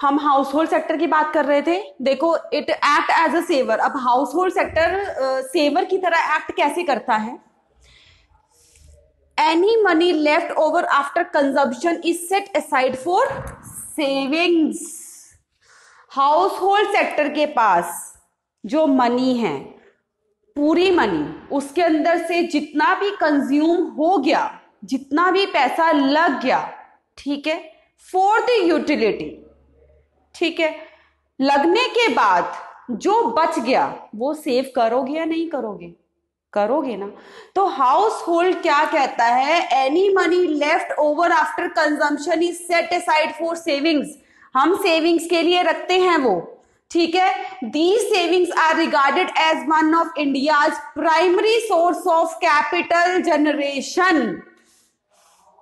हम house hold sector की बात कर रहे थे। देखो, it act as a saver. अब हाउस होल्ड सेक्टर सेवर की तरह एक्ट कैसे करता है? Any money left over after consumption is set aside for savings. Household sector के पास जो मनी है, पूरी मनी, उसके अंदर से जितना भी कंज्यूम हो गया, जितना भी पैसा लग गया, ठीक है, फॉर द यूटिलिटी, ठीक है, लगने के बाद जो बच गया वो सेव करोगे या नहीं करोगे? करोगे ना। तो हाउस होल्ड क्या कहता है? Any money left over after consumption is set aside for savings. हम सेविंग्स के लिए रखते हैं वो, ठीक है। These savings are regarded as one of India's primary source of capital generation.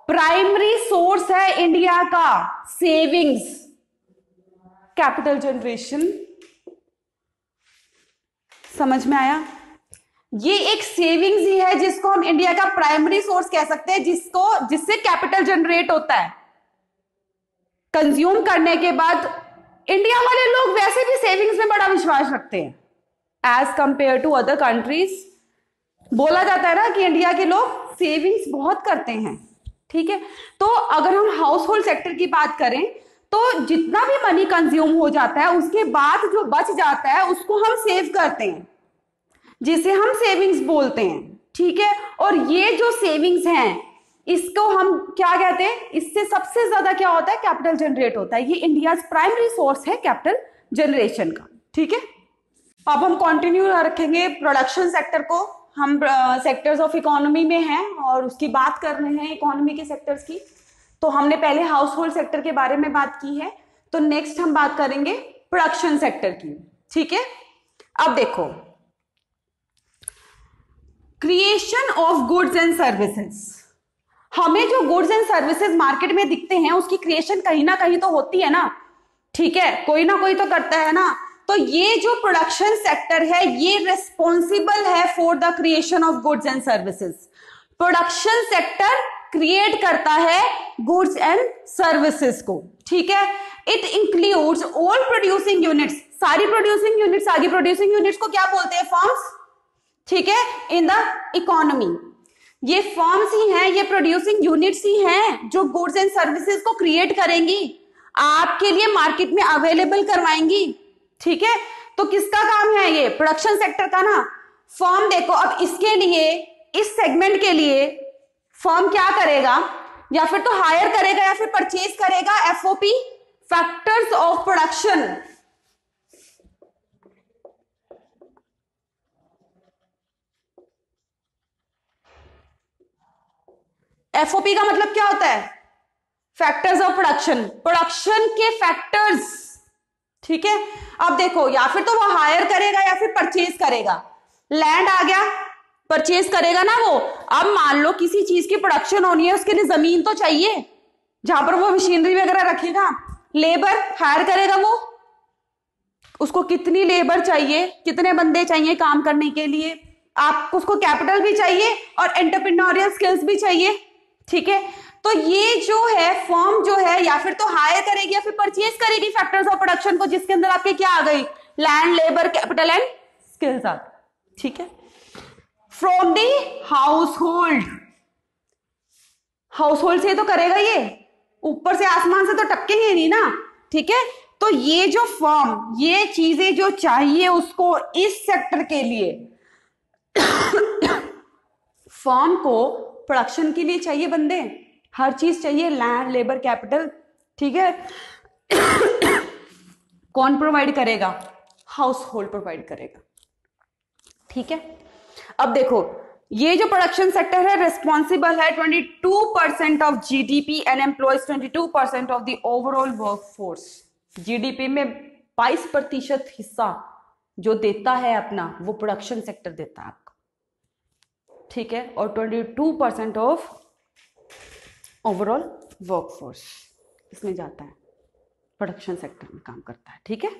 Primary source है इंडिया का सेविंग्स, कैपिटल जनरेशन। समझ में आया? ये एक सेविंग्स ही है जिसको हम इंडिया का प्राइमरी सोर्स कह सकते हैं, जिससे कैपिटल जनरेट होता है। कंज्यूम करने के बाद इंडिया वाले लोग वैसे भी सेविंग्स में बड़ा विश्वास रखते हैं as compare to other countries. बोला जाता है ना कि इंडिया के लोग सेविंग्स बहुत करते हैं, ठीक है। तो अगर हम हाउस होल्ड सेक्टर की बात करें तो जितना भी मनी कंज्यूम हो जाता है उसके बाद जो बच जाता है उसको हम सेव करते हैं, जिसे हम सेविंग्स बोलते हैं, ठीक है। और ये जो सेविंग्स हैं इसको हम क्या कहते हैं? इससे सबसे ज्यादा क्या होता है? कैपिटल जनरेट होता है। ये इंडिया प्राइमरी सोर्स है कैपिटल जनरेशन का, ठीक है। अब हम कंटिन्यू रखेंगे प्रोडक्शन सेक्टर को। हम सेक्टर्स ऑफ इकोनॉमी में हैं और उसकी बात कर रहे हैं, इकोनॉमी के सेक्टर्स की। तो हमने पहले हाउस होल्ड सेक्टर के बारे में बात की है, तो नेक्स्ट हम बात करेंगे प्रोडक्शन सेक्टर की, ठीक है। अब देखो, creation of goods and services. हमें जो गुड्स एंड सर्विसेज मार्केट में दिखते हैं उसकी क्रिएशन कहीं ना कहीं तो होती है ना, ठीक है, कोई ना कोई तो करता है ना। तो ये जो प्रोडक्शन सेक्टर है ये रिस्पॉन्सिबल है for the creation of goods and services. Production sector create करता है गुड्स एंड सर्विसेज को, ठीक है। It includes all producing units. सारी प्रोड्यूसिंग यूनिट्स, सारी प्रोड्यूसिंग यूनिट्स को क्या बोलते हैं? फर्म्स, ठीक है, इन द इकोनॉमी। ये फर्म्स ही हैं, ये प्रोड्यूसिंग यूनिट्स ही हैं जो गुड्स एंड सर्विसेज को क्रिएट करेंगी, आपके लिए मार्केट में अवेलेबल करवाएंगी, ठीक है। तो किसका काम है? ये प्रोडक्शन सेक्टर का ना। फर्म देखो, अब इसके लिए, इस सेगमेंट के लिए फर्म क्या करेगा? या फिर तो हायर करेगा या फिर परचेज करेगा FOP, factors of production. FOP का मतलब क्या होता है? फैक्टर्स ऑफ प्रोडक्शन, प्रोडक्शन के फैक्टर्स, ठीक है। अब देखो, या फिर तो वो हायर करेगा या फिर परचेज करेगा। लैंड आ गया, परचेज करेगा ना वो। अब मान लो किसी चीज की प्रोडक्शन होनी है, उसके लिए जमीन तो चाहिए जहां पर वो मशीनरी वगैरह रखेगा। लेबर हायर करेगा वो, उसको कितनी लेबर चाहिए, कितने बंदे चाहिए काम करने के लिए, आप उसको कैपिटल भी चाहिए और एंटरप्रेन्योरियल स्किल्स भी चाहिए, ठीक है। तो ये जो है फर्म जो है या फिर तो हायर करेगी या फिर परचेज करेगी फैक्टर्स ऑफ प्रोडक्शन को, जिसके अंदर आपके क्या आ गई? Land, labour, capital and skills आ गई, ठीक है। From the household, household से तो करेगा, ये ऊपर से आसमान से तो टपकेंगे नहीं ना, ठीक है। तो ये जो फर्म, ये चीजें जो चाहिए उसको इस सेक्टर के लिए, फर्म को प्रोडक्शन के लिए चाहिए बंदे, हर चीज चाहिए, लैंड, लेबर, कैपिटल, ठीक है। कौन प्रोवाइड करेगा? हाउस होल्ड प्रोवाइड करेगा, ठीक है। अब देखो, ये जो प्रोडक्शन सेक्टर है रिस्पॉन्सिबल है 22% of GDP and employees 22% of the overall workforce. GDP में 22% हिस्सा जो देता है अपना, वो प्रोडक्शन सेक्टर देता है आपको, ठीक है। और 22% ऑफ ओवरऑल वर्कफोर्स इसमें जाता है, प्रोडक्शन सेक्टर में काम करता है, ठीक है।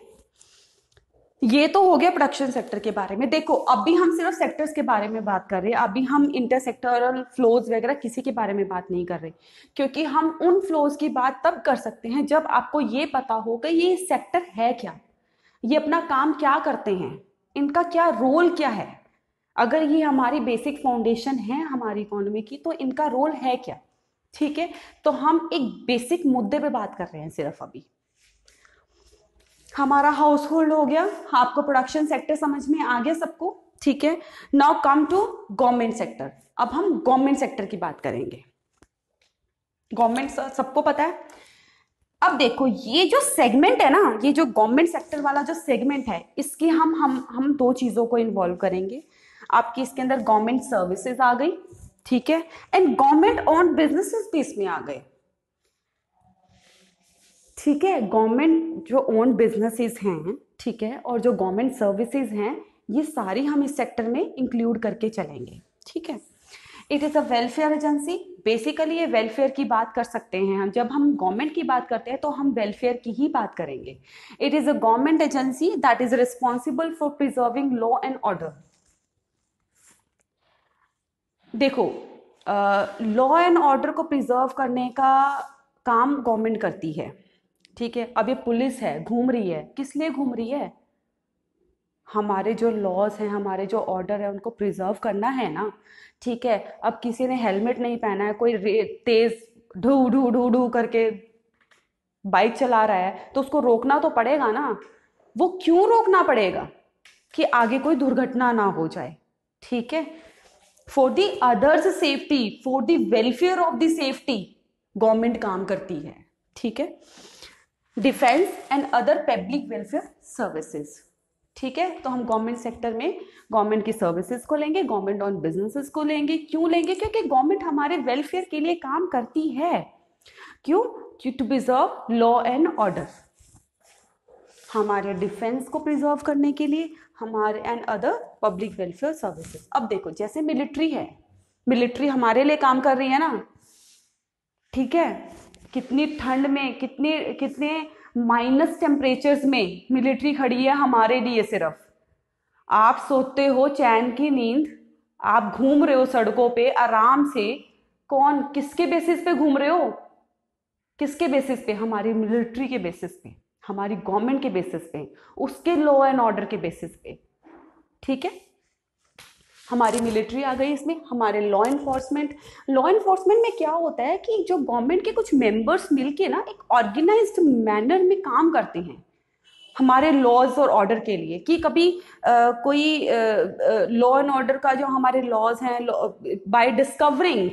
ये तो हो गया प्रोडक्शन सेक्टर के बारे में। देखो अभी हम सिर्फ सेक्टर्स के बारे में बात कर रहे हैं, अभी हम इंटरसेक्टरल फ्लोज वगैरह किसी के बारे में बात नहीं कर रहे, क्योंकि हम उन फ्लोज की बात तब कर सकते हैं जब आपको ये पता होगा ये सेक्टर है क्या, ये अपना काम क्या करते हैं, इनका क्या रोल क्या है। अगर ये हमारी बेसिक फाउंडेशन है हमारी इकोनॉमी की तो इनका रोल है क्या। ठीक है, तो हम एक बेसिक मुद्दे पे बात कर रहे हैं सिर्फ। अभी हमारा हाउस होल्ड हो गया, आपको प्रोडक्शन सेक्टर समझ में आ गया सबको। ठीक है, now come to government sector. अब हम गवर्नमेंट सेक्टर की बात करेंगे। गवर्नमेंट सबको पता है। अब देखो ये जो सेगमेंट है ना, ये जो गवर्नमेंट सेक्टर वाला जो सेगमेंट है, इसकी हम दो चीजों को इन्वॉल्व करेंगे। आपकी इसके अंदर गवर्नमेंट सर्विसेज आ गई, ठीक है, एंड गवर्नमेंट ओन बिजनेसेस भी इसमें आ गए। ठीक है, गवर्नमेंट जो ओन बिजनेसेस हैं, ठीक है, और जो गवर्नमेंट सर्विसेज हैं, ये सारी हम इस सेक्टर में इंक्लूड करके चलेंगे। ठीक है, it is a welfare agency. Basically ये वेलफेयर की बात कर सकते हैं हम। जब हम गवर्नमेंट की बात करते हैं तो हम वेलफेयर की ही बात करेंगे। It is a government agency that is responsible for preserving law and order. देखो लॉ एंड ऑर्डर को प्रिजर्व करने का काम गवर्नमेंट करती है। ठीक है, अब ये पुलिस है घूम रही है, किस लिए घूम रही है? हमारे जो लॉज हैं, हमारे जो ऑर्डर है, उनको प्रिजर्व करना है ना। ठीक है, अब किसी ने हेलमेट नहीं पहना है, कोई तेज ढू ढू ढू ढू करके बाइक चला रहा है, तो उसको रोकना तो पड़ेगा ना। वो क्यों रोकना पड़ेगा? कि आगे कोई दुर्घटना ना हो जाए। ठीक है, for the others safety, for the welfare of the safety government काम करती है। ठीक है, defence and other public welfare services. ठीक है, तो हम गवर्नमेंट सेक्टर में गवर्नमेंट की सर्विसेज को लेंगे, गवर्नमेंट ऑन बिजनेसेस को लेंगे। क्यों लेंगे? क्योंकि गवर्नमेंट हमारे वेलफेयर के लिए काम करती है। क्यों? To preserve law and order, हमारे डिफेंस को प्रिजर्व करने के लिए, हमारे and other public welfare services. अब देखो जैसे मिलिट्री है, मिलिट्री हमारे लिए काम कर रही है ना। ठीक है, कितनी ठंड में, कितने कितने माइनस टेम्परेचर्स में मिलिट्री खड़ी है हमारे लिए। सिर्फ आप सोते हो चैन की नींद, आप घूम रहे हो सड़कों पे आराम से। कौन, किसके बेसिस पे घूम रहे हो? किसके बेसिस पे? हमारी मिलिट्री के बेसिस पे, हमारी गवर्नमेंट के बेसिस पे, उसके लॉ एंड ऑर्डर के बेसिस पे। ठीक है, हमारी मिलिट्री आ गई इसमें, हमारे लॉ एनफोर्समेंट। लॉ एनफोर्समेंट में क्या होता है कि जो गवर्नमेंट के कुछ मेंबर्स मिलके ना एक ऑर्गेनाइज्ड मैनर में काम करते हैं हमारे लॉज और ऑर्डर के लिए। कि कभी कोई लॉ एंड ऑर्डर का जो हमारे लॉज हैं बाय डिस्कवरिंग,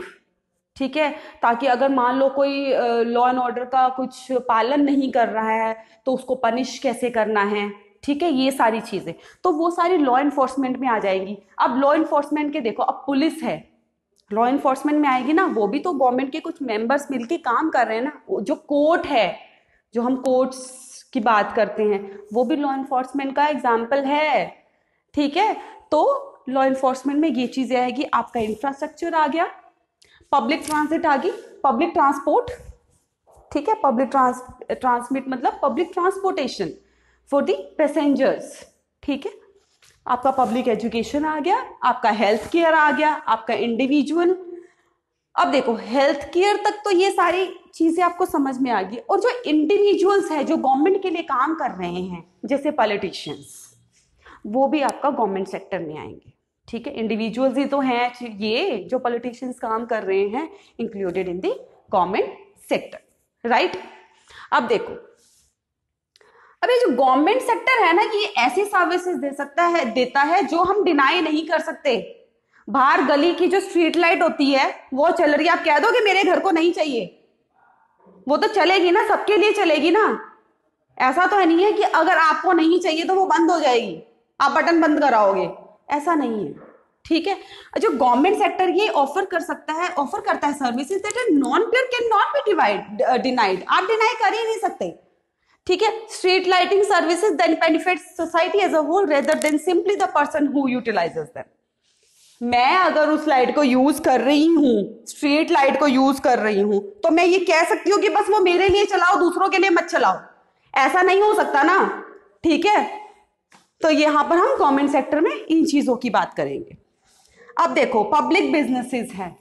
ठीक है, ताकि अगर मान लो कोई लॉ एंड ऑर्डर का कुछ पालन नहीं कर रहा है तो उसको पनिश कैसे करना है। ठीक है, ये सारी चीजें तो वो सारी लॉ एनफोर्समेंट में आ जाएंगी। अब लॉ एनफोर्समेंट के देखो, अब पुलिस है, लॉ एनफोर्समेंट में आएगी ना, वो भी तो गवर्नमेंट के कुछ मेंबर्स मिलके काम कर रहे हैं ना। जो कोर्ट है, जो हम कोर्ट्स की बात करते हैं, वो भी लॉ एनफोर्समेंट का एग्जाम्पल है। ठीक है, तो लॉ एनफोर्समेंट में ये चीजें आएगी। आपका इंफ्रास्ट्रक्चर आ गया, पब्लिक ट्रांसिट आ गई, पब्लिक ट्रांसपोर्ट। ठीक है, पब्लिक ट्रांसमिट मतलब public transportation for the passengers. ठीक है, आपका पब्लिक एजुकेशन आ गया, आपका हेल्थ केयर आ गया, आपका इंडिविजुअल। अब देखो हेल्थ केयर तक तो ये सारी चीजें आपको समझ में आ गई। और जो इंडिविजुअल्स है जो गवर्नमेंट के लिए काम कर रहे हैं, जैसे पॉलिटिशियंस, वो भी आपका गवर्नमेंट सेक्टर में आएंगे। ठीक है, इंडिविजुअल्स ही तो हैं ये जो पॉलिटिशियंस काम कर रहे हैं, included in the government sector, right. अब देखो, अब ये जो गवर्नमेंट सेक्टर है ना, ये ऐसी सर्विसेज देता है जो हम डिनाई नहीं कर सकते। बाहर गली की जो स्ट्रीट लाइट होती है वो चल रही है, आप कह दो कि मेरे घर को नहीं चाहिए, वो तो चलेगी ना, सबके लिए चलेगी ना। ऐसा तो है नहीं है कि अगर आपको नहीं चाहिए तो वो बंद हो जाएगी, आप बटन बंद कराओगे, ऐसा नहीं है। ठीक है, जो गवर्नमेंट सेक्टर ये ऑफर करता है services that are non payer can not be denied. आप डिनाई कर ही नहीं सकते। ठीक है, street lighting services then benefit society as a whole rather than simply the person who utilises them. मैं अगर उस लाइट को यूज कर रही हूं, स्ट्रीट लाइट को यूज कर रही हूं, तो मैं ये कह सकती हूँ कि बस वो मेरे लिए चलाओ, दूसरों के लिए मत चलाओ। ऐसा नहीं हो सकता ना। ठीक है, तो यहां पर हम गवर्नमेंट सेक्टर में इन चीजों की बात करेंगे। अब देखो पब्लिक बिजनेसेस है,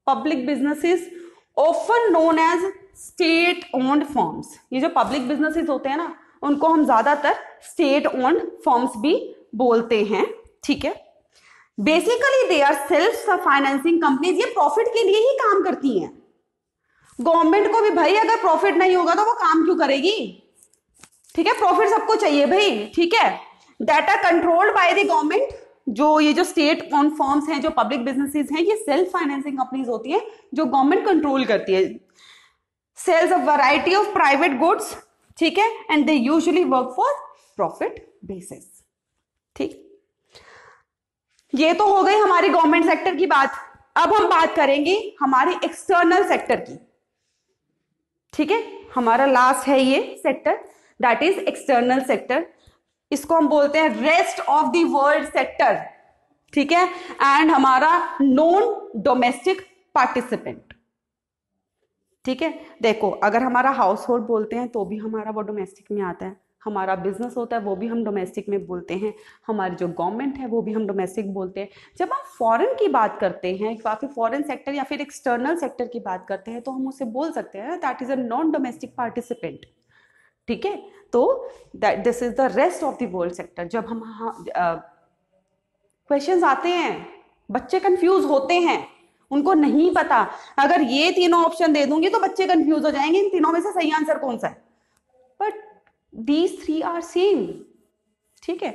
public businesses often known as state owned firms. ये जो पब्लिक बिजनेसेस होते हैं ना, उनको हम ज्यादातर स्टेट ओन्ड फर्म्स भी बोलते हैं, ठीक है। Basically they are self financing companies, ये प्रॉफिट के लिए ही काम करती हैं। गवर्नमेंट को भी भाई अगर प्रॉफिट नहीं होगा तो वो काम क्यों करेगी, ठीक है, प्रॉफिट सबको चाहिए भाई, ठीक है। That are controlled by the government, जो ये जो स्टेट ओन फर्म्स हैं, जो पब्लिक बिजनेसेस हैं, ये सेल्फ फाइनेंसिंग कंपनीज होती हैं जो गवर्नमेंट कंट्रोल करती है। Sells a variety of private goods, ठीक है, and they usually work for profit basis, ठीक। ये तो हो गई हमारी गवर्नमेंट सेक्टर की बात। अब हम बात करेंगे हमारे एक्सटर्नल सेक्टर की, ठीक है। हमारा लास्ट है ये sector, that is external sector. इसको हम बोलते हैं rest of the world sector, ठीक है, एंड हमारा नॉन डोमेस्टिक पार्टिसिपेंट, ठीक है। देखो अगर हमारा हाउस होल्ड बोलते हैं तो भी हमारा वो डोमेस्टिक में आता है, हमारा बिजनेस होता है वो भी हम डोमेस्टिक में बोलते हैं, हमारी जो गवर्नमेंट है वो भी हम डोमेस्टिक बोलते हैं। जब हम फॉरेन की बात करते हैं, काफी फॉरेन सेक्टर या फिर एक्सटर्नल सेक्टर की बात करते हैं, तो हम उसे बोल सकते हैं that is a non domestic participant, ठीक है। तो this is the rest of the world sector. जब हम क्वेश्चंस आते हैं, बच्चे कंफ्यूज होते हैं, उनको नहीं पता, अगर ये तीनों ऑप्शन दे दूंगी तो बच्चे कंफ्यूज हो जाएंगे इन तीनों में से सही आंसर कौन सा है, but these three are same, ठीक है।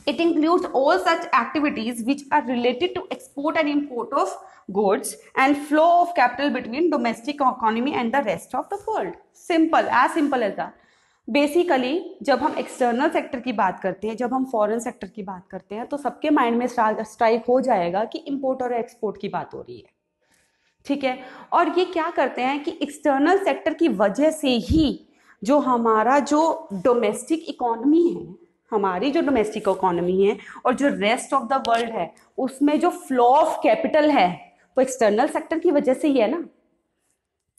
It includes all such activities which are related to export and import of goods and flow of capital between domestic economy and the rest of the world. Simple as that. Basically जब हम external sector की बात करते हैं, जब हम foreign sector की बात करते हैं, तो सबके माइंड में स्ट्राइक हो जाएगा कि इंपोर्ट और एक्सपोर्ट की बात हो रही है, ठीक है। और ये क्या करते हैं कि एक्सटर्नल सेक्टर की वजह से ही जो हमारा जो डोमेस्टिक इकोनॉमी है, हमारी जो डोमेस्टिक इकोनॉमी है और जो रेस्ट ऑफ द वर्ल्ड है, उसमें जो फ्लो ऑफ कैपिटल है वो एक्सटर्नल सेक्टर की वजह से ही है ना,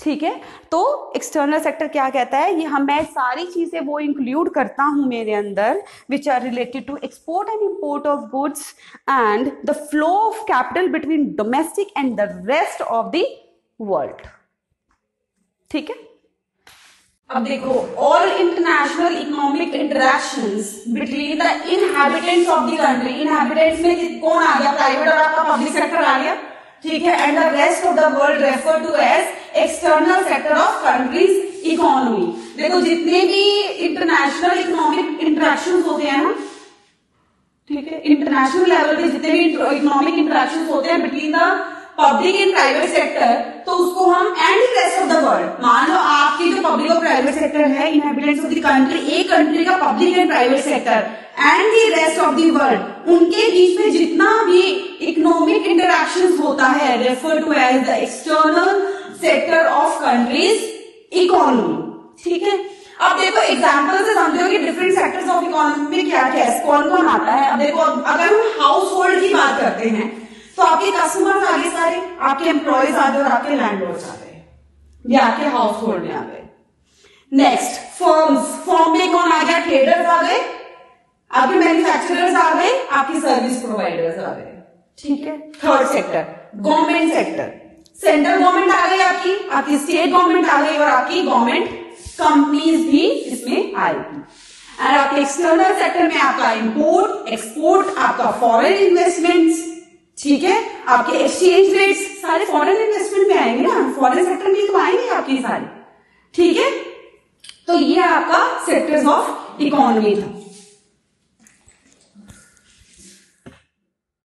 ठीक है। तो एक्सटर्नल सेक्टर क्या कहता है, ये मैं सारी चीजें वो इंक्लूड करता हूं मेरे अंदर which are related to export and import of goods and the flow of capital between domestic and the rest of the world, ठीक है। अब देखो all international economic interactions between the inhabitants of the country, inhabitants में कौन आ गया, private और आपका public sector आ गया, ठीक है, and the rest of the world refer to as external sector of country's economy. देखो जितने भी इंटरनेशनल इकोनॉमिक इंटरेक्शंस होते हैं ना, ठीक है, इंटरनेशनल लेवल पे जितने भी इकोनॉमिक इंटरेक्शंस होते हैं between the public and private sector, तो उसको हम and rest of the world, मान लो आपकी जो पब्लिक और प्राइवेट सेक्टर है, इनहैबिटेंट्स ऑफ द कंट्री, एक कंट्री का public and private sector and the rest of the world, उनके बीच में जितना भी इकोनॉमिक इंटरेक्शंस होता है refer to as the external sector of country's economy, ठीक है। अब देखो एग्जाम्पल से समझो कि डिफरेंट सेक्टर्स ऑफ इकोनॉमी में क्या क्या है, कौन कौन आता है। अब देखो अगर हम हाउस होल्ड की बात करते हैं तो आपके कस्टमर्स आ गए सारे, आपके एम्प्लॉयज आ गए और आपके लैंडलॉर्ड्स आ गए, ये आपके हाउस होल्ड में आ गए। नेक्स्ट फर्म्स, फर्म में कौन आ गया, ट्रेडर्स आ गए, आपके मैन्युफैक्चरर्स आ गए, आपकी सर्विस प्रोवाइडर्स आ गए, ठीक है। Third sector government sector, central government आ गई, आपकी स्टेट गवर्नमेंट आ गई और आपकी गवर्नमेंट कंपनीज भी इसमें आएगी। और आपके एक्सटर्नल सेक्टर में आपका इंपोर्ट एक्सपोर्ट, आपका फॉरेन इन्वेस्टमेंट्स, ठीक है, आपके एक्सचेंज रेट्स सारे फॉरेन इन्वेस्टमेंट में आएंगे ना, फॉरेन सेक्टर में तो आएंगे आपके सारे, ठीक है। तो ये आपका सेक्टर्स ऑफ इकोनॉमी था।